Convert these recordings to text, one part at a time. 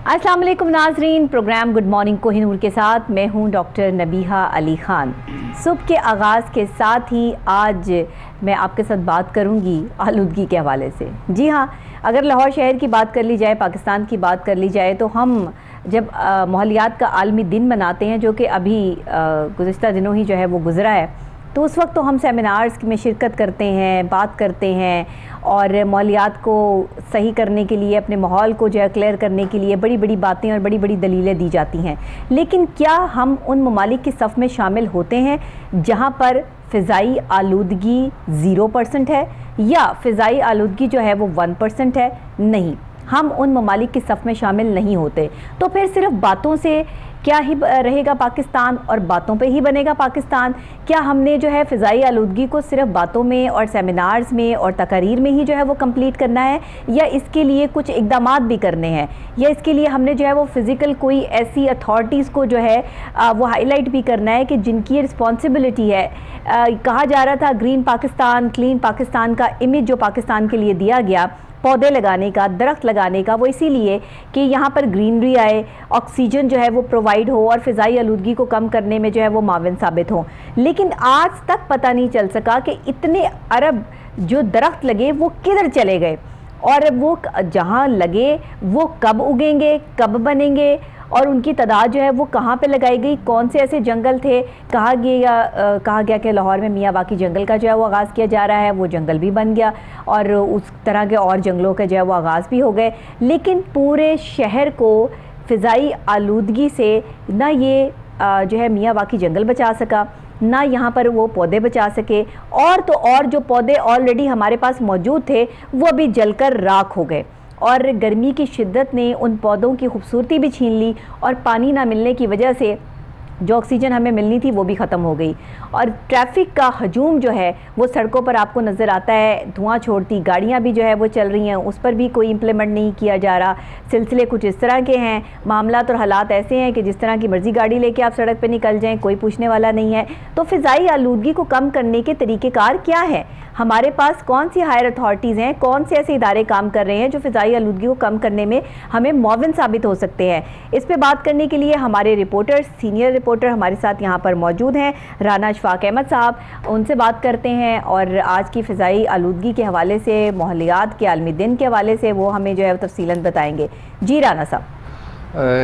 अस्सलाम वालेकुम नाजरीन, प्रोग्राम गुड मॉर्निंग कोहिनूर के साथ मैं हूं डॉक्टर नबीहा अली ख़ान। सुबह के आगाज़ के साथ ही आज मैं आपके साथ बात करूंगी आलूदगी के हवाले से। जी हाँ, अगर लाहौर शहर की बात कर ली जाए, पाकिस्तान की बात कर ली जाए, तो हम जब माहौलियात का आलमी दिन मनाते हैं, जो कि अभी गुज़िश्ता दिनों ही जो है वो गुज़रा है, तो उस वक्त तो हम सेमिनार्स में शिरकत करते हैं, बात करते हैं और माहौलियात को सही करने के लिए, अपने माहौल को जो है क्लियर करने के लिए बड़ी बड़ी बातें और बड़ी बड़ी दलीलें दी जाती हैं। लेकिन क्या हम उन ममालिक की सफ़ में शामिल होते हैं जहाँ पर फ़िज़ाई आलूदगी 0% है या फ़िज़ाई आलूदगी जो है वो 1% है? नहीं, हम उन ममालिक की सफ़ में शामिल नहीं होते। तो फिर सिर्फ बातों से क्या ही रहेगा पाकिस्तान और बातों पे ही बनेगा पाकिस्तान? क्या हमने जो है फ़िज़ाई आलूदगी को सिर्फ बातों में और सेमिनार्स में और तकारीर में ही जो है वो कंप्लीट करना है, या इसके लिए कुछ इक़दामात भी करने हैं, या इसके लिए हमने जो है वो फ़िज़िकल कोई ऐसी अथॉरिटीज़ को जो है वो हाईलाइट भी करना है कि जिनकी रिस्पॉन्सिबिलिटी है? कहा जा रहा था ग्रीन पाकिस्तान, क्लीन पाकिस्तान का इमेज जो पाकिस्तान के लिए दिया गया, पौधे लगाने का, दरख्त लगाने का, वो इसीलिए कि यहाँ पर ग्रीनरी आए, ऑक्सीजन जो है वो प्रोवाइड हो और फ़िज़ाई आलूदगी को कम करने में जो है वो माविन साबित हो। लेकिन आज तक पता नहीं चल सका कि इतने अरब जो दरख्त लगे वो किधर चले गए, और वो जहाँ लगे वो कब उगेंगे, कब बनेंगे, और उनकी तादाद जो है वो कहाँ पे लगाई गई, कौन से ऐसे जंगल थे? कहा गया कि लाहौर में मियाँ वाकी जंगल का जो है वो आगाज़ किया जा रहा है, वो जंगल भी बन गया और उस तरह के और जंगलों के जो है वो आगाज़ भी हो गए। लेकिन पूरे शहर को फ़िज़ाई आलूदगी से ना ये जो है मियाँ वाकी जंगल बचा सका, ना यहाँ पर वो पौधे बचा सके, और तो और जो पौधे ऑलरेडी हमारे पास मौजूद थे वो भी जलकर राख हो गए, और गर्मी की शिद्दत ने उन पौधों की खूबसूरती भी छीन ली, और पानी ना मिलने की वजह से जो ऑक्सीजन हमें मिलनी थी वो भी ख़त्म हो गई। और ट्रैफिक का हजूम जो है वो सड़कों पर आपको नज़र आता है, धुआं छोड़ती गाड़ियां भी जो है वो चल रही हैं, उस पर भी कोई इम्प्लीमेंट नहीं किया जा रहा। सिलसिले कुछ इस तरह के हैं, मामलात और हालात ऐसे हैं कि जिस तरह की मर्ज़ी गाड़ी लेके आप सड़क पर निकल जाएँ, कोई पूछने वाला नहीं है। तो फ़िज़ाई आलूदगी को कम करने के तरीक़ेकार क्या है? हमारे पास कौन सी हायर अथॉरिटीज़ हैं, कौन से ऐसे इदारे काम कर रहे हैं जो फ़िज़ाई आलूदगी को कम करने में हमें मुआविन साबित हो सकते हैं? इस पे बात करने के लिए हमारे रिपोर्टर, सीनियर रिपोर्टर हमारे साथ यहाँ पर मौजूद हैं, राना अशफाक अहमद साहब। उनसे बात करते हैं और आज की फ़िज़ाई आलूदगी के हवाले से, माहौलियात के आलमी दिन के हवाले से वो हमें जो है तफसीलन बताएंगे। जी राना साहब।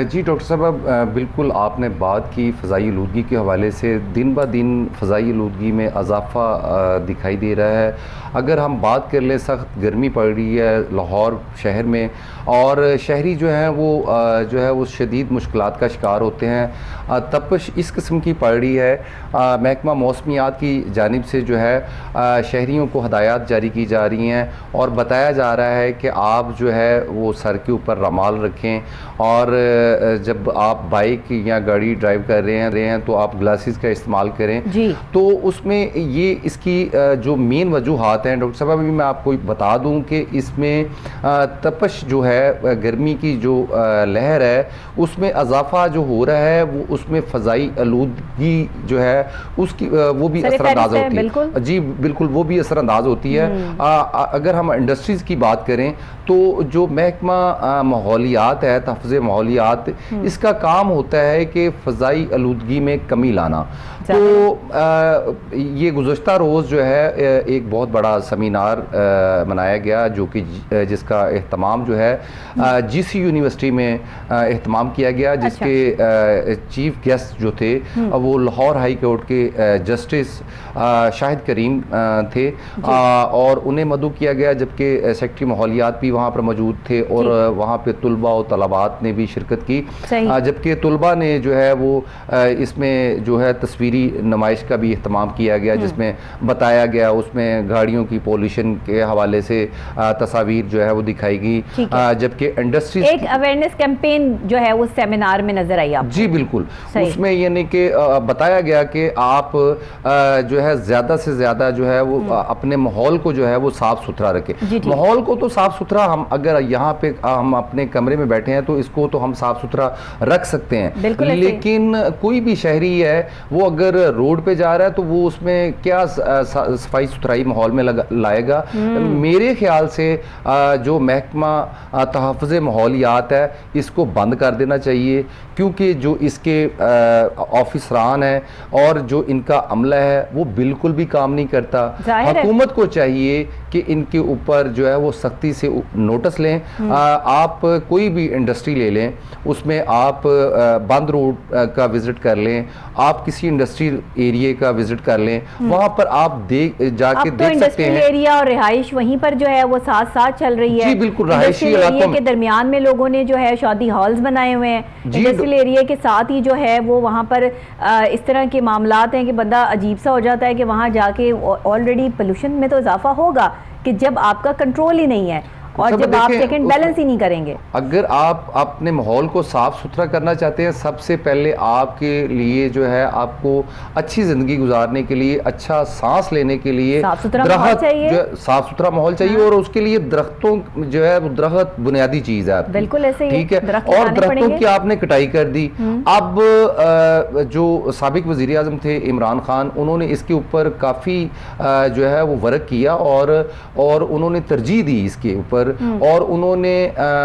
जी डॉक्टर साहब, बिल्कुल आपने बात की फ़िज़ाई आलूदगी के हवाले से। दिन ब दिन फ़िज़ाई आलूदगी में इजाफ़ा दिखाई दे रहा है। अगर हम बात कर लें, सख्त गर्मी पड़ रही है लाहौर शहर में, और शहरी जो हैं वो शदीद मुश्किलात का शिकार होते हैं। तपश इस किस्म की पड़ रही है, महकमा मौसमियात की जानिब से जो है शहरियों को हदायत जारी की जा रही हैं और बताया जा रहा है कि आप जो है वो सर के ऊपर रुमाल रखें, और जब आप बाइक या गाड़ी ड्राइव कर रहे हैं तो आप ग्लासेस का इस्तेमाल करें जी। तो उसमें ये इसकी जो मेन वजूहात हैं डॉक्टर साहब, अभी मैं आपको बता दूं कि इसमें तपश जो है, गर्मी की जो लहर है, उसमें इजाफा जो हो रहा है वो उसमें फ़िज़ाई आलूदगी जो है उसकी वो भी असरअंदाज होती है। जी बिल्कुल, वो भी असरअंदाज होती है। अगर हम इंडस्ट्रीज़ की बात करें तो जो महकमा माहौलियात है, तहफ़्ज़े माहौलियात, इसका काम होता है कि फ़िज़ाई आलूदगी में कमी लाना। तो ये गुज़श्ता रोज़ जो है एक बहुत बड़ा सेमिनार मनाया गया, जो कि जिसका एहतमाम जो है जीसी यूनिवर्सिटी में एहतमाम किया गया, जिसके चीफ गेस्ट जो थे वो लाहौर हाई कोर्ट के जस्टिस शाहिद करीम थे, और उन्हें मदऊ किया गया, जबकि सेक्रेटरी माहौलियात भी वहाँ पर मौजूद थे, और वहाँ पे तुलबा और तलबात ने भी शिरकत की। जबकि तुलबा ने जो है वो इसमें जो है तस्वीरी नुमाइश का भी इख्तिमाम किया गया, जिसमें बताया गया, उसमें गाड़ियों की पॉल्यूशन के हवाले से तस्वीर जो है वो दिखाई गई। जबकि इंडस्ट्री एक अवेयरनेस कैंपेन जो है वो सेमिनार में नजर आई आपको? जी बिल्कुल, उसमें यानी कि बताया गया कि आप जो है ज़्यादा से ज़्यादा जो है वो अपने माहौल को जो है वो साफ़ सुथरा रखें। माहौल को तो साफ़ सुथरा, हम अगर यहाँ पे हम अपने कमरे में बैठे हैं तो इसको तो हम साफ सुथरा रख सकते हैं। बिल्कुल ऐसे। लेकिन कोई भी शहरी है वो अगर रोड पे जा रहा है तो वो उसमें क्या सफाई सुथराई माहौल में लाएगा। मेरे ख्याल से जो महकमा तहफ़्फ़ुज़ माहौलियात है इसको बंद कर देना चाहिए, क्योंकि जो इसके ऑफिसरान हैं और जो इनका अमला है वो बिल्कुल भी काम नहीं करता। हुकूमत को चाहिए कि इनके ऊपर जो है वो सख्ती से नोटिस लें। आप कोई भी इंडस्ट्री ले लें, उसमें आप बंद रोड का विजिट कर लें, आप किसी इंडस्ट्री एरिया का विजिट कर लें, वहां पर आप जाके देख सकते हैं एरिया और रिहाइश वहीं पर जो है वो साथ साथ चल रही है। जी बिल्कुल, रिहायशी इलाकों के दरमियान में लोगों ने जो है शादी हॉल्स बनाए हुए हैं। इंडस्ट्रियल एरिया के साथ ही जो है वो वहाँ पर इस तरह के मामलात हैं कि बंदा अजीब सा हो जाता है कि वहाँ जाके ऑलरेडी पोल्यूशन में तो इजाफा होगा कि जब आपका कंट्रोल ही नहीं है और जब आप चेक एंड बैलेंस ही नहीं करेंगे। अगर आप अपने माहौल को साफ सुथरा करना चाहते हैं, सबसे पहले आपके लिए जो है आपको अच्छी जिंदगी गुजारने के लिए, अच्छा सांस लेने के लिए साफ सुथरा माहौल चाहिए, साफ सुथरा माहौल चाहिए। और उसके लिए दरख्तों जो है दरख्त बुनियादी चीज है, बिल्कुल ऐसे ही, ठीक है। और दरख्तों की आपने कटाई कर दी। अब जो साबिक वजीर आजम थे इमरान खान, उन्होंने इसके ऊपर काफी जो है वो वर्क किया और उन्होंने तरजीह दी इसके ऊपर, और उन्होंने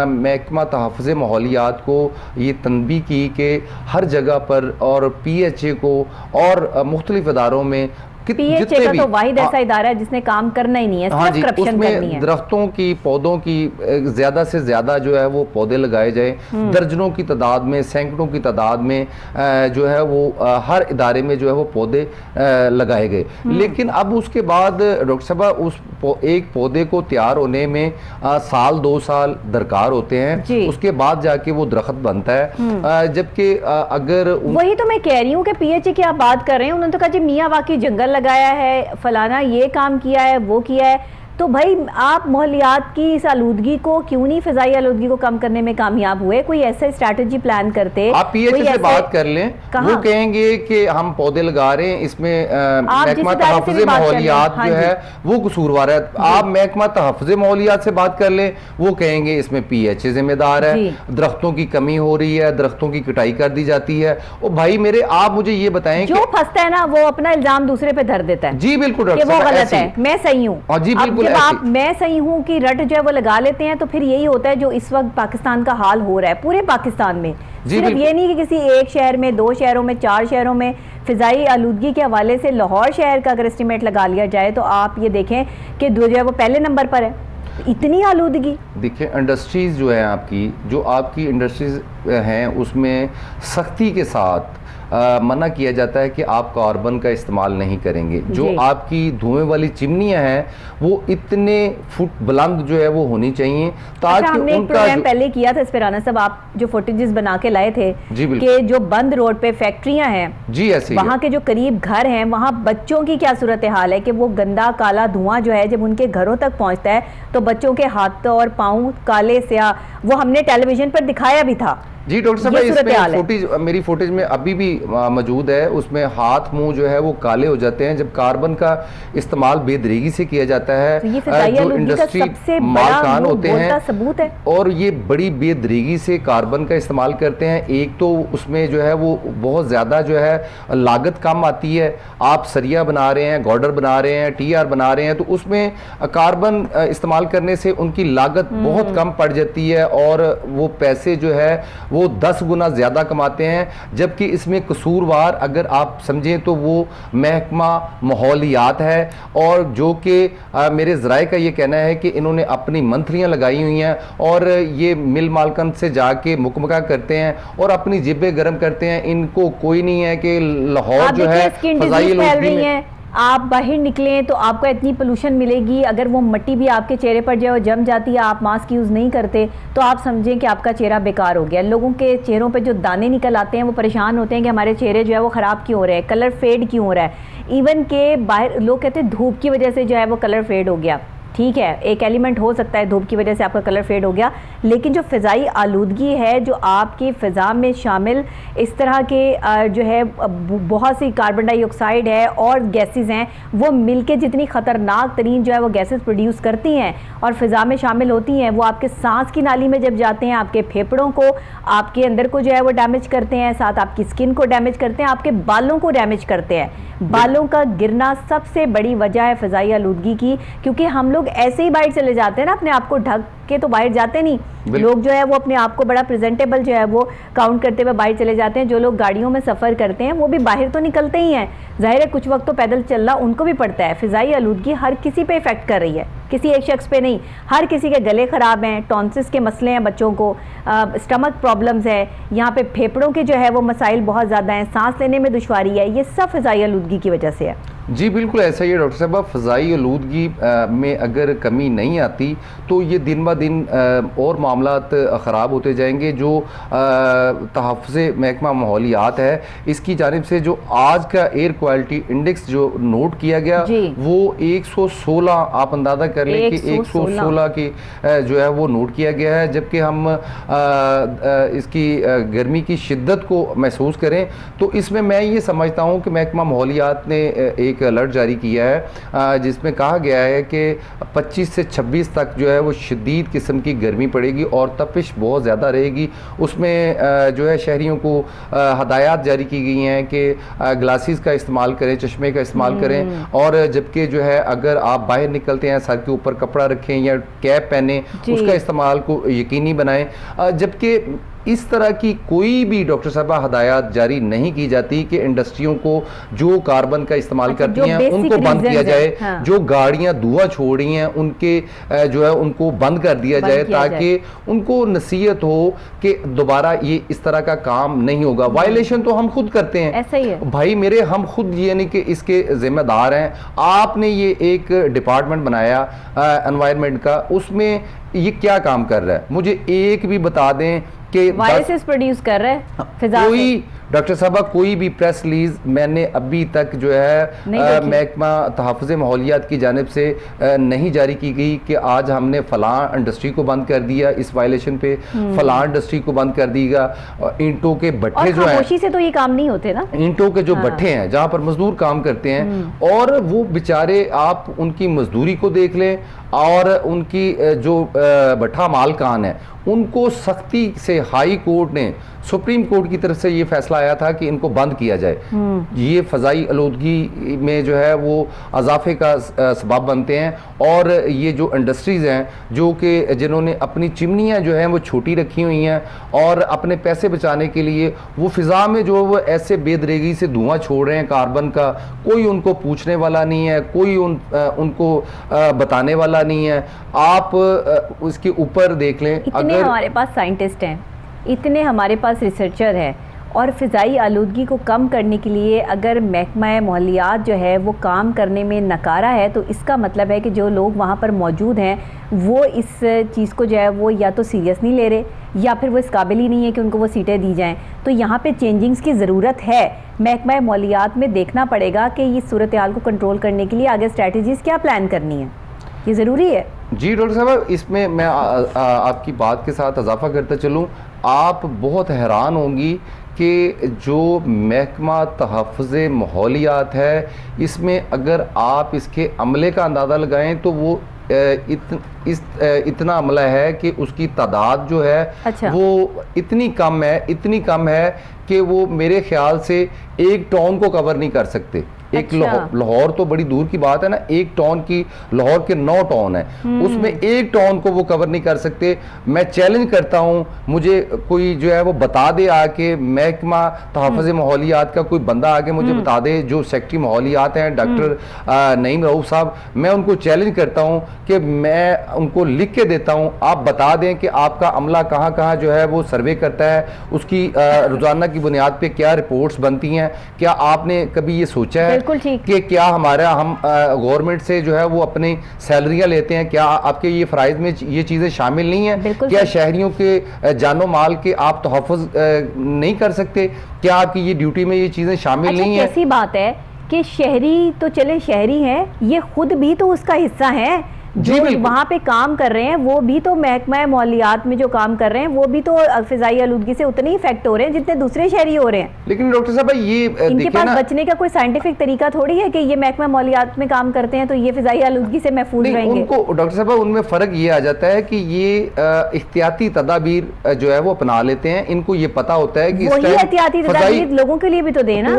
महकमा तहफ़्फ़ुज़ माहौलियात को ये तनबीह की कि हर जगह पर और PHA को और मुख्तलिफ इदारों में PHA का तो वाहिद ऐसा इदारा है जिसने काम करना ही नहीं है, हाँ जी, करनी उसमें है। दरख्तों की पौधों की ज्यादा से ज्यादा जो है वो पौधे लगाए जाए, दर्जनों की तादाद में, सैकड़ों की तादाद में जो है वो हर इदारे में जो है वो पौधे लगाए गए। लेकिन अब उसके बाद डॉक्टर साहब उस एक पौधे को तैयार होने में साल 2 साल दरकार होते हैं, उसके बाद जाके वो दरख्त बनता है। जबकि अगर वही तो मैं कह रही हूँ कि PHA की आप बात कर रहे हैं, उन्होंने तो कहा जी मियाँ वाकई जंगल लगाया है, फलाना ये काम किया है, वो किया है, तो भाई आप माहौलियात की इस आलूदगी को क्यों नहीं, फिजाई आलूदगी को कम करने में कामयाब हुए? कोई ऐसा स्ट्रैटेजी प्लान करते, आप PHA से बात कर लें, वो कहेंगे कि हम पौधे लगा रहे हैं, इसमें महकमा तहफ़्फ़ुज़ माहौलियात जो है वो कसूरवार है। आप महकमा तहफ़्फ़ुज़ माहौलियात से बात कर लें, वो कहेंगे इसमें PHA जिम्मेदार है, दरख्तों की कमी हो रही है, दरख्तों की कटाई कर दी जाती है। ओ भाई मेरे, आप मुझे ये बताएं, जो फंसता है ना वो अपना इल्जाम दूसरे पे धर देता है। जी बिल्कुल, वो गलत है, मैं सही हूँ। जी बिल्कुल, आप मैं सही हूँ कि रट जो है वो लगा लेते हैं, तो फिर यही होता है जो इस वक्त पाकिस्तान का हाल हो रहा है, पूरे पाकिस्तान में। सिर्फ ये नहीं कि किसी एक शहर में, 2 शहरों में, 4 शहरों में फिजाई आलूदगी के हवाले से लाहौर शहर का अगर एस्टिमेट लगा लिया जाए तो आप ये देखें कि जो है वो पहले नंबर पर है। इतनी आलूदगी। देखिए इंडस्ट्रीज जो है आपकी इंडस्ट्रीज हैं उसमें सख्ती के साथ मना किया जाता है कि आप कार्बन का इस्तेमाल नहीं करेंगे। जो आपकी धुएं वाली चिमनियां हैं वो इतने फुट बुलंद जो है वो होनी चाहिए ताकि हमने एक प्रोग्राम पहले किया था इस पर, राना साहब आप जो फुटेजेस बना के लाए थे कि जो बंद रोड पे फैक्ट्रियां हैं, जी ऐसे वहाँ के जो करीब घर हैं वहाँ बच्चों की क्या सूरत हाल है कि वो गंदा काला धुआं जो है जब उनके घरों तक पहुँचता है तो बच्चों के हाथ और पाँव काले स्याह, वो हमने टेलीविजन पर दिखाया भी था। जी डॉक्टर साहब, इसमें मेरी फुटेज में अभी भी मौजूद है, उसमें हाथ मुंह जो है वो काले हो जाते हैं जब कार्बन का इस्तेमाल बेदरीगी से किया जाता है। तो ये जो इंडस्ट्री मालकान होते हैं सबूत है, और ये बड़ी बेदरीगी से कार्बन का इस्तेमाल करते हैं। एक तो उसमें जो है वो बहुत ज़्यादा जो है लागत कम आती है, आप सरिया बना रहे हैं, गॉर्डर बना रहे हैं, TR बना रहे हैं, तो उसमें कार्बन इस्तेमाल करने से उनकी लागत बहुत कम पड़ जाती है और वो पैसे जो है वो 10 गुना ज़्यादा कमाते हैं। जबकि इसमें कसूरवार अगर आप समझें तो वो महकमा माहौलियात है, और जो कि मेरे ज़राए का ये कहना है कि इन्होंने अपनी मंथलियाँ लगाई हुई हैं और ये मिल मालकन से जाके मुकमका करते हैं और अपनी जेबें गर्म करते हैं। इनको कोई नहीं है कि लाहौर जो है फजाई आलूदगी में आप बाहर निकलें तो आपको इतनी पोल्यूशन मिलेगी, अगर वो मिट्टी भी आपके चेहरे पर जो जम जाती है, आप मास्क यूज़ नहीं करते तो आप समझें कि आपका चेहरा बेकार हो गया। लोगों के चेहरों पे जो दाने निकल आते हैं वो परेशान होते हैं कि हमारे चेहरे जो है वो ख़राब क्यों हो रहे हैं, कलर फेड क्यों हो रहा है। इवन के बाहर लोग कहते हैं धूप की वजह से जो है वो कलर फेड हो गया। ठीक है, एक एलिमेंट हो सकता है धूप की वजह से आपका कलर फेड हो गया, लेकिन जो फ़िज़ाई आलूदगी है, जो आपकी फ़िज़ा में शामिल इस तरह के जो है बहुत सी कार्बन डाइऑक्साइड है और गैसेस हैं, वो मिलके जितनी ख़तरनाक तरीन जो है वो गैसेस प्रोड्यूस करती हैं और फ़िज़ा में शामिल होती हैं, वो आपके सांस की नाली में जब जाते हैं, आपके फेफड़ों को, आपके अंदर को जो है वो डैमेज करते हैं, साथ आपकी स्किन को डैमेज करते हैं, आपके बालों को डैमेज करते हैं। बालों का गिरना सबसे बड़ी वजह है फ़िज़ाई आलूदगी की, क्योंकि हम लोग ऐसे ही बाहर चले जाते हैं ना, अपने आप को ढक के तो बाहर जाते नहीं। लोग जो है वो अपने आप को बड़ा प्रेजेंटेबल जो है वो काउंट करते हुए बाहर चले जाते हैं। जो लोग गाड़ियों में सफ़र करते हैं वो भी बाहर तो निकलते ही हैं, जाहिर है कुछ वक्त तो पैदल चलना उनको भी पड़ता है। फ़िज़ाई आलूदगी हर किसी पे इफेक्ट कर रही है, किसी एक शख्स पे नहीं। हर किसी के गले ख़राब हैं, टॉन्सिस के मसले हैं बच्चों को, स्टमक प्रॉब्लम्स है, यहाँ पे फेफड़ों के जो है वो मसाइल बहुत ज़्यादा हैं, सांस लेने में दुश्वारी है, ये सब फ़िज़ाई आलूदगी की वजह से है। जी बिल्कुल ऐसा ही है डॉक्टर साहब। फ़िज़ाई आलूदगी में अगर कमी नहीं आती तो ये दिन ब दिन और मामलात ख़राब होते जाएंगे। जो तहफ़्फ़ुज़े महकमा माहौलियात है, इसकी जानिब से जो आज का एयर क्वालिटी इंडेक्स जो नोट किया गया वो 116, आप अंदाज़ा कर लें कि 116 की जो है वो नोट किया गया है। जबकि हम इसकी गर्मी की शिद्दत को महसूस करें तो इसमें मैं ये समझता हूँ कि महकमा माहौलियात ने एक अलर्ट जारी किया है जिसमें कहा गया है कि 25 से 26 तक जो है वो शदीद किस्म की गर्मी पड़ेगी और तपिश बहुत ज़्यादा रहेगी। उसमें जो है शहरियों को हदायत जारी की गई हैं कि ग्लासेस का इस्तेमाल करें, चश्मे का इस्तेमाल करें, और जबकि जो है अगर आप बाहर निकलते हैं सर के ऊपर कपड़ा रखें या कैप पहने, उसका इस्तेमाल को यकीनी बनाएं। जबकि इस तरह की कोई भी डॉक्टर साहबा हदायत जारी नहीं की जाती कि इंडस्ट्रियों को जो कार्बन का इस्तेमाल करती हैं उनको बंद किया जाए। हाँ। जो गाड़ियां धुआं छोड़ रही हैं उनके जो है उनको बंद कर दिया जाए ताकि उनको नसीहत हो कि दोबारा ये इस तरह का काम नहीं होगा। वायलेशन तो हम खुद करते हैं, ऐसा ही है भाई मेरे, हम खुद यानी कि इसके जिम्मेदार हैं। आपने ये एक डिपार्टमेंट बनाया एनवायरनमेंट का, उसमें ये क्या काम कर रहा है? मुझे एक भी बता दें कि वायरसेस प्रोड्यूस कर रहे हैं फिजा कोई डॉक्टर साहबा कोई भी प्रेस रिलीज मैंने अभी तक जो है महकमा तहफ़्फ़ुज़े माहौलियात की जानिब से नहीं जारी की गई कि आज हमने फ़लाँ इंडस्ट्री को बंद कर दिया इस वायलेशन पे, फ़लाँ इंडस्ट्री को बंद कर दिया। ईंटों के भट्ठे जो हैं, से तो ये काम नहीं होते ना, ईंटों के जो भट्ठे हैं जहाँ पर मजदूर काम करते हैं और वो बेचारे, आप उनकी मजदूरी को देख लें और उनकी जो भट्ठा मालकान है उनको सख्ती से हाई कोर्ट ने, सुप्रीम कोर्ट की तरफ से ये फैसला आया था कि इनको बंद किया जाए। ये फ़िज़ाई आलूदगी में जो है वो अजाफे का सबब बनते हैं। और ये जो इंडस्ट्रीज़ हैं जो कि जिन्होंने अपनी चिमनियाँ जो हैं वो छोटी रखी हुई हैं और अपने पैसे बचाने के लिए वो फ़िज़ा में जो वो ऐसे बेदरेगी से धुआं छोड़ रहे हैं कार्बन का, कोई उनको पूछने वाला नहीं है, कोई उनको बताने वाला नहीं है। आप उसके ऊपर देख लें, इतने हमारे पास साइंटिस्ट हैं, इतने हमारे पास रिसर्चर हैं, और फ़िज़ाई आलूदगी को कम करने के लिए अगर महकमा माहौलियात जो है वो काम करने में नकारा है तो इसका मतलब है कि जो लोग वहाँ पर मौजूद हैं वो इस चीज़ को जो है वो या तो सीरियस नहीं ले रहे या फिर वो इस काबिल ही नहीं है कि उनको वो सीटें दी जाएं। तो यहाँ पे चेंजिंग्स की ज़रूरत है। महकमा माहौलियात में देखना पड़ेगा कि ये सूरत हाल को कंट्रोल करने के लिए आगे स्ट्रैटेजीज़ क्या प्लान करनी है, ये ज़रूरी है। जी डॉक्टर साहब, इसमें मैं आपकी बात के साथ इजाफा करता चलूँ, आप बहुत हैरान होंगी कि जो महकमा तहफ़्फ़ुज़े माहौलियात है इसमें अगर आप इसके अमले का अंदाज़ा लगाएं तो वो इतना अमला है कि उसकी तादाद जो है वो इतनी कम है कि वो मेरे ख्याल से एक टाउन को कवर नहीं कर सकते। एक लाहौर तो बड़ी दूर की बात है ना, एक टाउन की, लाहौर के 9 टाउन है, उसमें एक टाउन को वो कवर नहीं कर सकते। मैं चैलेंज करता हूँ, मुझे कोई जो है वो बता दे आके, महकमा तहफ़्फ़ुज़े माहौलियात का कोई बंदा आके मुझे बता दे, जो सेक्रेटरी माहौलियात हैं डॉक्टर नईम रऊफ़ साहब, मैं उनको चैलेंज करता हूँ कि मैं उनको लिख के देता हूँ, आप बता दें कि आपका अमला कहाँ कहाँ जो है वो सर्वे करता है, उसकी रोज़ाना की बुनियाद पर क्या रिपोर्ट्स बनती हैं। क्या आपने कभी ये सोचा है कि क्या हम गवर्नमेंट से जो है वो अपनी सैलरियां लेते हैं, क्या आपके ये फ़राइज़ में ये चीज़ें शामिल नहीं हैं? क्या शहरियों के जानो माल के आप तहफ़्फ़ुज़ नहीं कर सकते? क्या आपकी ये ड्यूटी में ये चीज़ें शामिल नहीं है? कैसी बात है कि शहरी तो चले शहरी हैं, ये खुद भी तो उसका हिस्सा है। जो वहाँ पे काम कर रहे हैं वो भी तो महकमा माहौलियात में जो काम कर रहे हैं वो भी तो फिजाई आलूदगी से उतने ही इफेक्ट हो रहे हैं जितने दूसरे शहरी हो रहे हैं। लेकिन डॉक्टर साहब ये इनके पास बचने का कोई साइंटिफिक तरीका थोड़ी है कि ये महकमा माहौलियात में काम करते हैं तो ये फिजाई आलूदगी से महफूज रहेंगे। उनको डॉक्टर साहब उनमें फर्क ये आ जाता है कि ये एहतियाती तदाबीर जो है वो अपना लेते हैं। इनको ये पता होता है कि वही एहतियाती तदाबीर लोगों के लिए भी तो देना।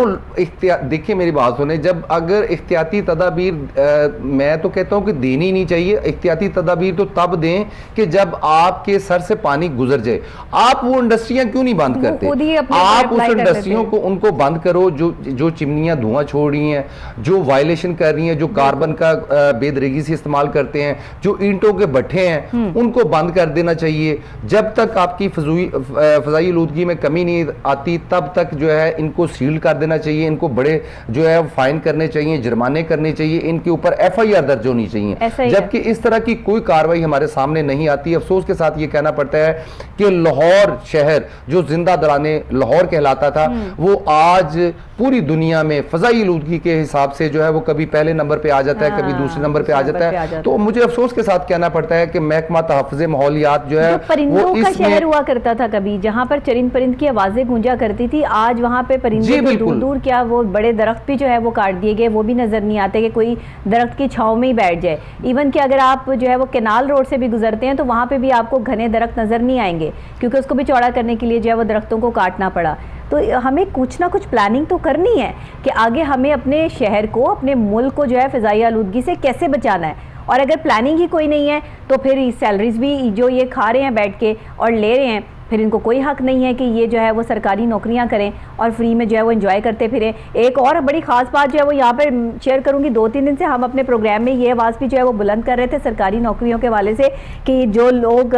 देखिए मेरी बात सुने, जब अगर एहतियाती तदाबीर मैं तो कहता हूं कि देनी नहीं चाहिए। एहतियाती तदाबीर तो तब दें कि जब आपके सर से पानी गुजर जाए। आप वो इंडस्ट्रियां क्यों नहीं बंद करते? आप उस इंडस्ट्रियों को उनको बंद करो जो चिमनियां धुआं छोड़ रही हैं, जो वायलेशन कर रही हैं, जो कार्बन का बेदरगी से इस्तेमाल करते हैं, जो ईंटों के भट्ठे हैं, उनको बंद कर देना चाहिए। जब तक आपकी फजाई आलूदगी में कमी नहीं आती तब तक जो है इनको सील कर देना चाहिए। इनको बड़े जो है फाइन करने चाहिए, जुर्माने करने चाहिए, इनके ऊपर FIR दर्ज होनी चाहिए। जबकि इस तरह की कोई कार्रवाई हमारे सामने नहीं आती। अफसोस के साथ ये कहना पड़ता है कि लाहौर शहर जो जिंदा दराने लाहौर कहलाता था वो आज पूरी दुनिया में फजाई आलूदगी के हिसाब से जो है वो कभी पहले नंबर पे आ जाता है, कभी दूसरे नंबर पे आ जाता है। तो मुझे अफसोस के साथ कहना पड़ता है कि महकमा तहफ़्फ़ुज़ माहौलियात जो है परिंदों का शहर हुआ करता था कभी, जहाँ पर चरिंद परिंद की आवाजें गूंजा करती थी, आज वहाँ पे परिंदे दूर दूर क्या वो बड़े दरख्त भी जो है वो काट दिए गए, वो भी नजर नहीं आते कि कोई दरख्त की छांव में ही बैठ जाए। इवन कि अगर आप जो है वो कैनाल रोड से भी गुजरते हैं तो वहाँ पे भी आपको घने दरख्त नजर नहीं आएंगे क्योंकि उसको भी चौड़ा करने के लिए जो है वो दरख्तों को काटना पड़ा। तो हमें कुछ ना कुछ प्लानिंग तो करनी है कि आगे हमें अपने शहर को, अपने मुल्क को जो है फिजाई आलूदगी से कैसे बचाना है। और अगर प्लानिंग ही कोई नहीं है तो फिर सैलरीज भी जो ये खा रहे हैं बैठ के और ले रहे हैं, फिर इनको कोई हक नहीं है कि ये जो है वो सरकारी नौकरियां करें और फ्री में जो है वो एंजॉय करते फिरें। एक और बड़ी खास बात जो है वो यहाँ पर शेयर करूँगी, 2-3 दिन से हम अपने प्रोग्राम में ये आवाज़ भी जो है वो बुलंद कर रहे थे सरकारी नौकरियों के हवाले से कि जो लोग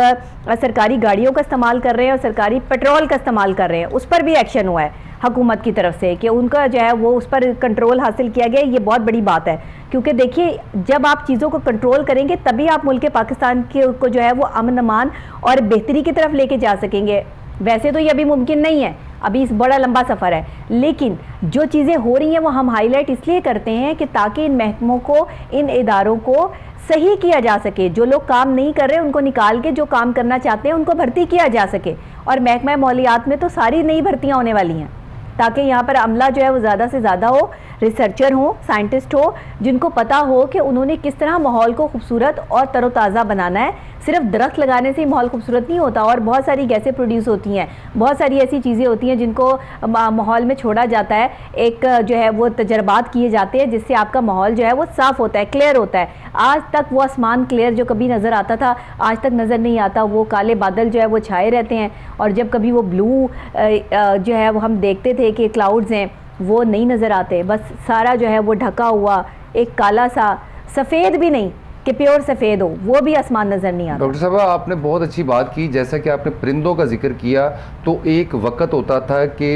सरकारी गाड़ियों का इस्तेमाल कर रहे हैं और सरकारी पेट्रोल का इस्तेमाल कर रहे हैं उस पर भी एक्शन हुआ है हुकूमत की तरफ से कि उनका जो है वो उस पर कंट्रोल हासिल किया गया। ये बहुत बड़ी बात है क्योंकि देखिए जब आप चीज़ों को कंट्रोल करेंगे तभी आप मुल्क पाकिस्तान के को जो है वो अमन अमान और बेहतरी की तरफ लेके जा सकेंगे। वैसे तो ये अभी मुमकिन नहीं है, अभी इस बड़ा लंबा सफ़र है, लेकिन जो चीज़ें हो रही हैं वो हम हाईलाइट इसलिए करते हैं कि ताकि इन महकमों को, इन इदारों को सही किया जा सके। जो लोग काम नहीं कर रहे उनको निकाल के जो काम करना चाहते हैं उनको भर्ती किया जा सके। और महकमा माहौलियात में तो सारी नई भर्तियाँ होने वाली हैं ताकि यहाँ पर अमला जो है वो ज़्यादा से ज़्यादा हो, रिसर्चर हो, साइंटिस्ट हो, जिनको पता हो कि उन्होंने किस तरह माहौल को खूबसूरत और तरोताज़ा बनाना है। सिर्फ दरख्त लगाने से ही माहौल खूबसूरत नहीं होता और बहुत सारी गैसें प्रोड्यूस होती हैं, बहुत सारी ऐसी चीज़ें होती हैं जिनको माहौल में छोड़ा जाता है। एक जो है वो तजर्बात किए जाते हैं जिससे आपका माहौल जो है वो साफ़ होता है, क्लियर होता है। आज तक वो आसमान क्लियर जो कभी नज़र आता था आज तक नज़र नहीं आता। वो काले बादल जो है वो छाए रहते हैं और जब कभी वो ब्लू जो है वो हम देखते थे कि क्लाउड्स हैं वो नहीं नज़र आते, बस सारा जो है वो ढका हुआ एक काला सा, सफ़ेद भी नहीं कि प्योर सफ़ेद हो, वो भी आसमान नज़र नहीं आता। डॉक्टर साहब आपने बहुत अच्छी बात की, जैसा कि आपने परिंदों का जिक्र किया तो एक वक्त होता था कि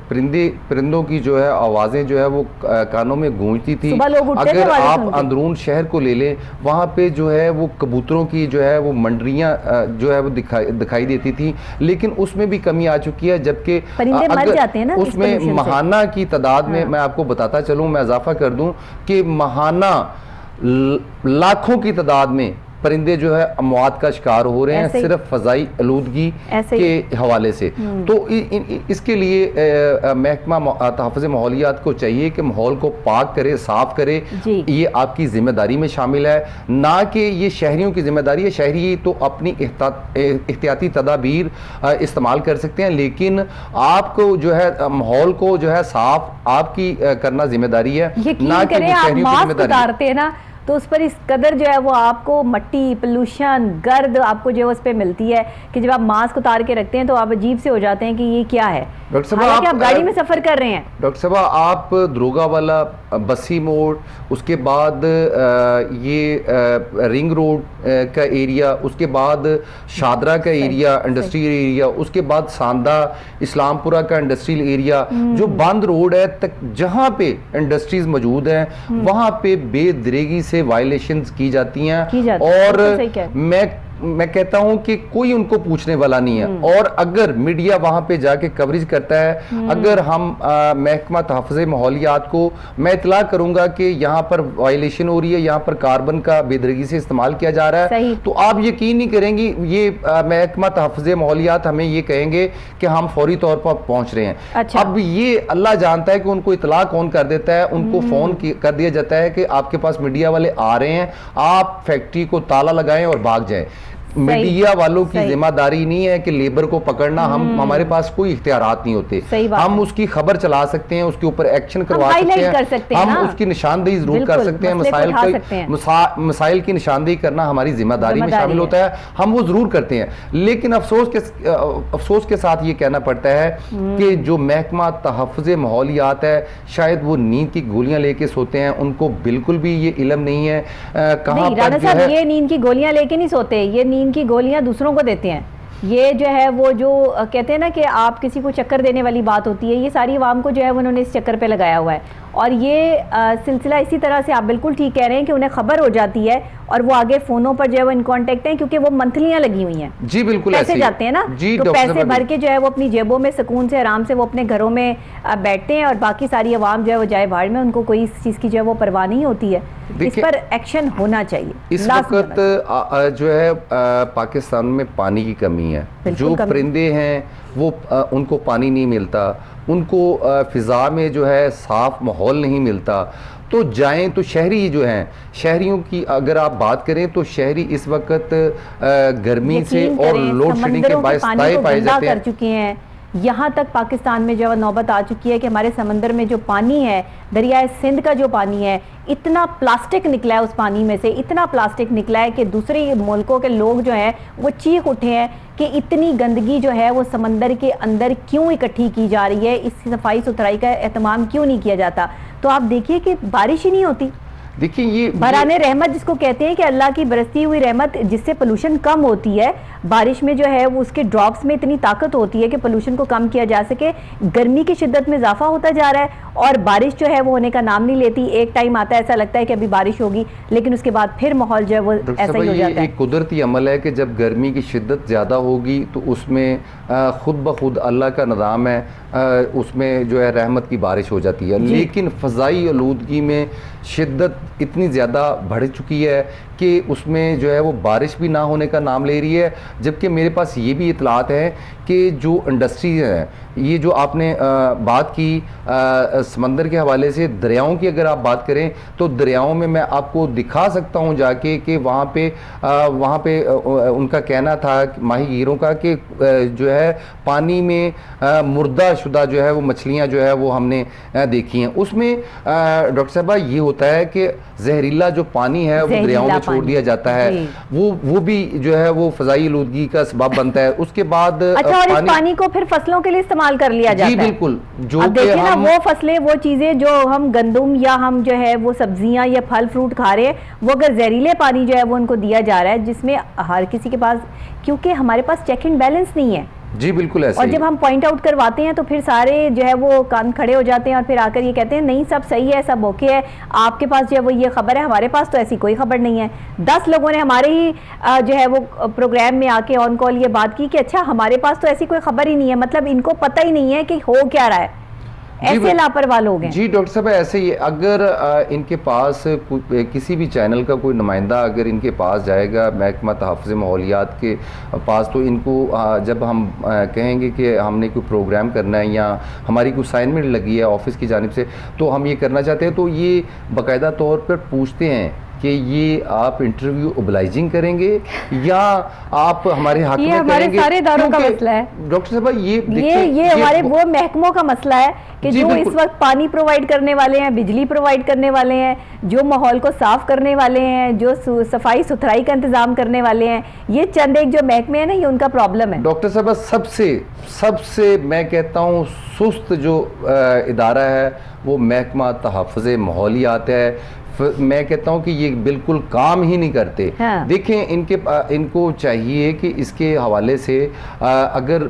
परिंदों की जो है आवाज़ें जो है वो कानों में गूंजती थी। अगर आप अंदरून शहर को ले लें वहाँ पे जो है वो कबूतरों की जो है वो मंडरियाँ जो है वो दिखाई देती थी, लेकिन उसमें भी कमी आ चुकी है। जबकि उसमें महाना की तादाद में मैं आपको बताता चलूँ, मैं इजाफा कर दूँ कि महाना लाखों की तादाद में परिंदे जो है अमवात का शिकार हो रहे हैं सिर्फ फजाई आलूदगी के हवाले से। तो इसके लिए महकमा तहफ़्फ़ुज़ माहौलियात को चाहिए कि माहौल को पाक करे, साफ करे। ये आपकी जिम्मेदारी में शामिल है, ना कि ये शहरियों की जिम्मेदारी है। शहरी तो अपनी एहतियाती तदाबीर इस्तेमाल कर सकते हैं, लेकिन आपको जो है माहौल को जो है साफ आपकी करना जिम्मेदारी है, ना कि शहरियों की जिम्मेदारी है। तो उस पर इस कदर जो है वो आपको मट्टी, पोल्यूशन, गर्द आपको जो है उस पर मिलती है कि जब आप मास्क उतार के रखते हैं तो आप अजीब से हो जाते हैं कि ये क्या है। डॉक्टर साहब आप गाड़ी में सफ़र कर रहे हैं, डॉक्टर साहब आप दरोगा वाला, बसी मोड़, उसके बाद ये रिंग रोड का एरिया, उसके बाद शादरा का एरिया, इंडस्ट्रियल एरिया, उसके बाद सांदा इस्लामपुरा का इंडस्ट्रियल एरिया, जो बंद रोड है तक जहाँ पे इंडस्ट्रीज मौजूद हैं वहाँ पे बेदरेगी से वायलेशंस की जाती हैं। और मैं मैं कहता हूं कि कोई उनको पूछने वाला नहीं है। और अगर मीडिया वहां पे जाके कवरेज करता है, अगर हम महकमा तहफ़्फ़ुज़ माहौलियात को मैं इतला करूंगा कि यहाँ पर वायलेशन हो रही है, यहाँ पर कार्बन का बेदरगी से इस्तेमाल किया जा रहा है, तो आप यकीन नहीं करेंगी, ये महकमा तहफ़्फ़ुज़ माहौलियात हमें ये कहेंगे कि हम फौरी तौर पर पहुंच रहे हैं। अच्छा। अब ये अल्लाह जानता है कि उनको इतला कौन कर देता है, उनको फोन कर दिया जाता है कि आपके पास मीडिया वाले आ रहे हैं, आप फैक्ट्री को ताला लगाएं और भाग जाएं। मीडिया वालों की जिम्मेदारी नहीं है कि लेबर को पकड़ना, हम हमारे पास कोई इख्तियारात नहीं होते। हम उसकी खबर चला सकते हैं, उसके ऊपर एक्शन करवा सकते हैं, हम उसकी निशानदेही जरूर कर सकते हैं, मसाइल की निशानदेही करना हमारी जिम्मेदारी में शामिल होता है, हम वो जरूर करते हैं। लेकिन अफसोस के साथ ये कहना पड़ता है कि जो महकमा तहफ़्फ़ुज़ माहौलियात है, शायद वो नींद की गोलियां लेके सोते हैं, उनको बिल्कुल भी ये इल्म नहीं है कहां पर जो है। ये नींद की गोलियां लेके नहीं सोते, ये नींद की गोलियां दूसरों को देते हैं। ये जो है वो जो कहते हैं ना कि आप किसी को चक्कर देने वाली बात होती है, ये सारी आवाम को जो है उन्होंने इस चक्कर पे लगाया हुआ है। और ये सिलसिला इसी तरह से आप बिल्कुल ठीक कह रहे हैं कि उन्हें खबर हो जाती है और वो आगे फ़ोनों पर जो है वो इन कॉन्टेक्ट हैं, क्योंकि वो मंथलियाँ लगी हुई हैं। जी बिल्कुल, पैसे जाते हैं ना, तो पैसे भर के जो है वो अपनी जेबों में सुकून से आराम से वो अपने घरों में बैठते हैं, और बाकी सारी आवाम जो है वो जाए बाहर में, उनको कोई इस चीज़ की जो है वो परवाह नहीं होती है। इस पर एक्शन होना चाहिए। इस वक्त जो है पाकिस्तान में पानी की कमी है, जो परिंदे हैं वो उनको पानी नहीं मिलता, उनको फ़िज़ा में जो है साफ़ माहौल नहीं मिलता। तो जाएं तो शहरी जो हैं, शहरियों की अगर आप बात करें तो शहरी इस वक्त गर्मी से और लोड शेडिंग के बायस ताए पाए जाते हैं। कर चुके हैं। यहाँ तक पाकिस्तान में जो नौबत आ चुकी है कि हमारे समंदर में जो पानी है, दरियाए सिंध का जो पानी है, इतना प्लास्टिक निकला है उस पानी में से, इतना प्लास्टिक निकला है कि दूसरे मुल्कों के लोग जो हैं वो चीख उठे हैं कि इतनी गंदगी जो है वो समंदर के अंदर क्यों इकट्ठी की जा रही है, इसकी सफाई सुथराई का एहतमाम क्यों नहीं किया जाता। तो आप देखिए कि बारिश ही नहीं होती। देखिए ये बराने रहमत जिसको कहते हैं कि अल्लाह की बरसती हुई रहमत, जिससे पोल्यूशन कम होती है, बारिश में जो है वो उसके ड्रॉप्स में इतनी ताकत होती है कि पोल्यूशन को कम किया जा सके। गर्मी की शिद्दत में इजाफा होता जा रहा है और बारिश जो है वो होने का नाम नहीं लेती। एक टाइम आता है ऐसा लगता है कि अभी बारिश होगी, लेकिन उसके बाद फिर माहौल जो है वो ऐसा ही हो जाता है। एक कुदरती अमल है कि जब गर्मी की शिद्दत ज़्यादा होगी तो उसमें खुद ब खुद अल्लाह का निज़ाम है, उसमें जो है रहमत की बारिश हो जाती है। लेकिन फ़ज़ाई आलूदगी में शिद्दत इतनी ज़्यादा बढ़ चुकी है कि उसमें जो है वो बारिश भी ना होने का नाम ले रही है। जबकि मेरे पास ये भी इतलात है कि जो इंडस्ट्रीज हैं, ये जो आपने बात की समंदर के हवाले से, दरियाओं की अगर आप बात करें तो दरियाओं में मैं आपको दिखा सकता हूँ जाके कि वहाँ पे उनका कहना था माहीगीरों का कि जो है पानी में मुर्दा शुदा जो है वो मछलियाँ जो है वो हमने देखी हैं। उसमें डॉक्टर साहबा ये होता है कि जहरीला जो पानी है वो दरियाओं में छोड़ दिया जाता है, वो भी जो है वो फ़ज़ाई आलूदगी का सबब बनता है। उसके बाद अच्छा, और इस पानी को फिर फसलों के लिए इस्तेमाल कर लिया जाता है। जी बिल्कुल, जो देखिए ना वो फसलें, वो चीजें जो हम गंदम या हम जो है वो सब्जियां या फल फ्रूट खा रहे हैं, वो अगर जहरीले पानी जो है वो उनको दिया जा रहा है, जिसमें हर किसी के पास, क्योंकि हमारे पास चेक एंड बैलेंस नहीं है। जी बिल्कुल ऐसे और जब हम पॉइंट आउट करवाते हैं तो फिर सारे जो है वो कान खड़े हो जाते हैं और फिर आकर ये कहते हैं नहीं सब सही है, सब ओके है, आपके पास जो है वो ये खबर है, हमारे पास तो ऐसी कोई खबर नहीं है। 10 लोगों ने हमारे ही जो है वो प्रोग्राम में आके ऑन कॉल ये बात की कि अच्छा हमारे पास तो ऐसी कोई खबर ही नहीं है, मतलब इनको पता ही नहीं है कि हो क्या रहा है। ऐसे लापरवाह लोग हैं। जी डॉक्टर साहब, ऐसे ही अगर इनके पास किसी भी चैनल का कोई नुमाइंदा अगर इनके पास जाएगा महकमा तहफ़्फ़ुज़ माहौलियात के पास, तो इनको जब हम कहेंगे कि हमने कोई प्रोग्राम करना है या हमारी कोई असाइनमेंट लगी है ऑफिस की जानिब से, तो हम ये करना चाहते हैं, तो ये बाकायदा तौर पर पूछते हैं कि ये आप इंटरव्यू ओबलाइजिंग करेंगे या आप हमारे हक में हमारे करेंगे। सारे इदारों का मसला है डॉक्टर साहब, ये हमारे वो महकमों का मसला है कि जो इस वक्त पानी प्रोवाइड करने वाले हैं, बिजली प्रोवाइड करने वाले हैं, जो माहौल को साफ करने वाले हैं, जो सफाई सुथराई का इंतजाम करने वाले हैं, ये चंद एक जो महकमे हैं ना, ये उनका प्रॉब्लम है। डॉक्टर साहब, सबसे मैं कहता हूँ सुस्त जो इदारा है वो महकमा तहफ़्फ़ुज़ माहौलियात है। मैं कहता हूँ कि ये बिल्कुल काम ही नहीं करते। हाँ। देखें इनको चाहिए कि इसके हवाले से अगर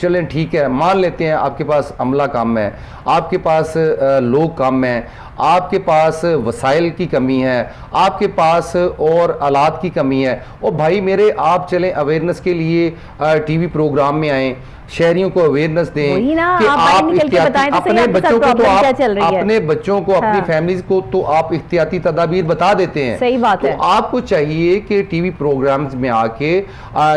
चलें ठीक है, मान लेते हैं आपके पास अमला कम है, आपके पास लोग कम हैं, आपके पास वसाइल की कमी है, आपके पास और आलात की कमी है, और भाई मेरे आप चलें अवेयरनेस के लिए टीवी प्रोग्राम में आएँ, शहरियों को अवेयरनेस दें वही ना, कि आप निकल के बताएं तो सही अपने आपके साथ बच्चों को तो प्रॉब्लम क्या आप चल रही है। अपने बच्चों को अपनी हाँ। फैमिलीज को तो आप इख्तियाती तदाबीर बता देते हैं। सही बात तो है। आपको चाहिए कि टीवी प्रोग्राम्स में आके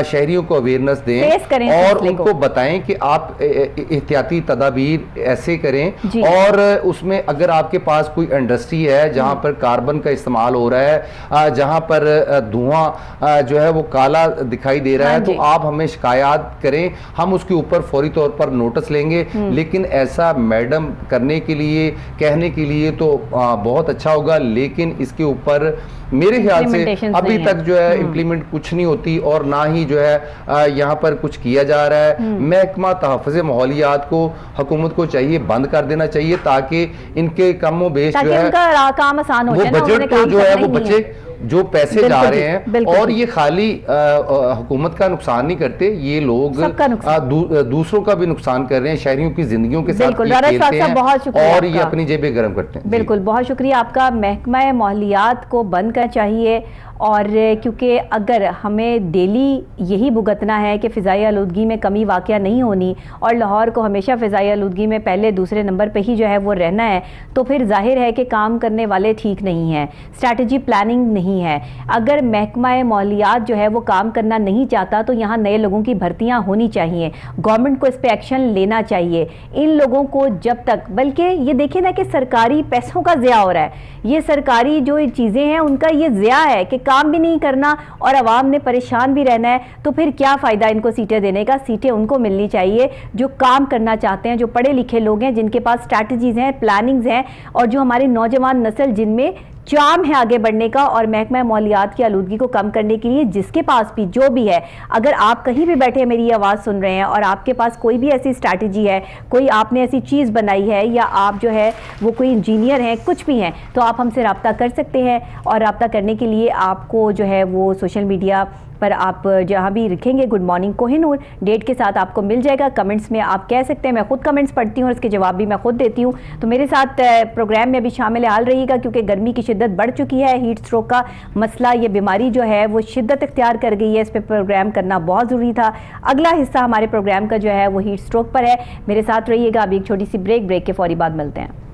शहरियों को अवेयरनेस फेस करें दें और मसले को। उनको बताएं कि आप एहतियाती तदाबीर ऐसे करें। जी। और उसमें अगर आपके पास कोई इंडस्ट्री है जहां पर कार्बन का इस्तेमाल हो रहा है, जहां पर धुआं जो है वो काला दिखाई दे रहा हाँ है, तो जी। आप हमें शिकायत करें, हम उसके ऊपर फौरी तौर पर नोटिस लेंगे। लेकिन ऐसा मैडम करने के लिए, कहने के लिए तो बहुत अच्छा होगा, लेकिन इसके ऊपर मेरे ख्याल से Implementations अभी नहीं तक है। जो है इम्प्लीमेंट कुछ नहीं होती, और ना ही जो है यहाँ पर कुछ किया जा रहा है। महकमा तहफ़्फ़ुज़ माहौलियात को, हुकूमत को चाहिए बंद कर देना चाहिए, ताकि इनके कमो बेश जो ताकि है उनका काम आसान हो वो जाए ना, उन्होंने बजट को काम जो है करना वो ही नहीं है। बचे, जो पैसे बिल्कुल जा जी, रहे हैं। बिल्कुल और जी। ये खाली हुकूमत का नुकसान नहीं करते, ये लोग सबका नुकसान। दूसरों का भी नुकसान कर रहे हैं, शहरियों की जिंदगियों के साथ बिल्कुल, ये रारा खेलते साहब, हैं बहुत शुक्रिया और ये आपका। अपनी जेबें गर्म करते हैं। जी। बिल्कुल, बहुत शुक्रिया आपका। महकमा माहौलियात को बंद करना चाहिए, और क्योंकि अगर हमें डेली यही भुगतना है कि फ़िज़ाई आलूदगी में कमी वाक़या नहीं होनी और लाहौर को हमेशा फ़िज़ाई आलूदगी में पहले दूसरे नंबर पे ही जो है वो रहना है, तो फिर जाहिर है कि काम करने वाले ठीक नहीं हैं, स्ट्रैटेजी प्लानिंग नहीं है। अगर महकमा माहौलियात जो है वो काम करना नहीं चाहता तो यहाँ नए लोगों की भर्तियाँ होनी चाहिए, गवर्नमेंट को इस पर एक्शन लेना चाहिए। इन लोगों को जब तक, बल्कि ये देखें ना कि सरकारी पैसों का ज़िया हो रहा है, ये सरकारी जो चीज़ें हैं उनका ये ज़िया है कि काम भी नहीं करना और आवाम ने परेशान भी रहना है, तो फिर क्या फ़ायदा इनको सीटें देने का। सीटें उनको मिलनी चाहिए जो काम करना चाहते हैं, जो पढ़े लिखे लोग हैं, जिनके पास स्ट्रैटेजीज़ हैं, प्लानिंग्स हैं, और जो हमारी नौजवान नस्ल जिनमें चाम है आगे बढ़ने का और महकमा माहौलियात की आलूदगी को कम करने के लिए जिसके पास भी जो भी है। अगर आप कहीं भी बैठे मेरी ये आवाज़ सुन रहे हैं और आपके पास कोई भी ऐसी स्ट्रैटेजी है, कोई आपने ऐसी चीज़ बनाई है, या आप जो है वो कोई इंजीनियर हैं, कुछ भी हैं, तो आप हमसे रब्ता कर सकते हैं। और रब्ता करने के लिए आपको जो है वो सोशल मीडिया पर आप जहाँ भी लिखेंगे गुड मॉर्निंग कोहिनूर डेट के साथ आपको मिल जाएगा। कमेंट्स में आप कह सकते हैं, मैं खुद कमेंट्स पढ़ती हूँ और इसके जवाब भी मैं खुद देती हूँ। तो मेरे साथ प्रोग्राम में भी शामिल हाल रहिएगा, क्योंकि गर्मी की शिद्दत बढ़ चुकी है, हीट स्ट्रोक का मसला, ये बीमारी जो है वो शिद्दत इख्तियार कर गई है, इस पर प्रोग्राम करना बहुत ज़रूरी था। अगला हिस्सा हमारे प्रोग्राम का जो है वो हीट स्ट्रोक पर है। मेरे साथ रहिएगा। अभी एक छोटी सी ब्रेक के फौरी बाद मिलते हैं।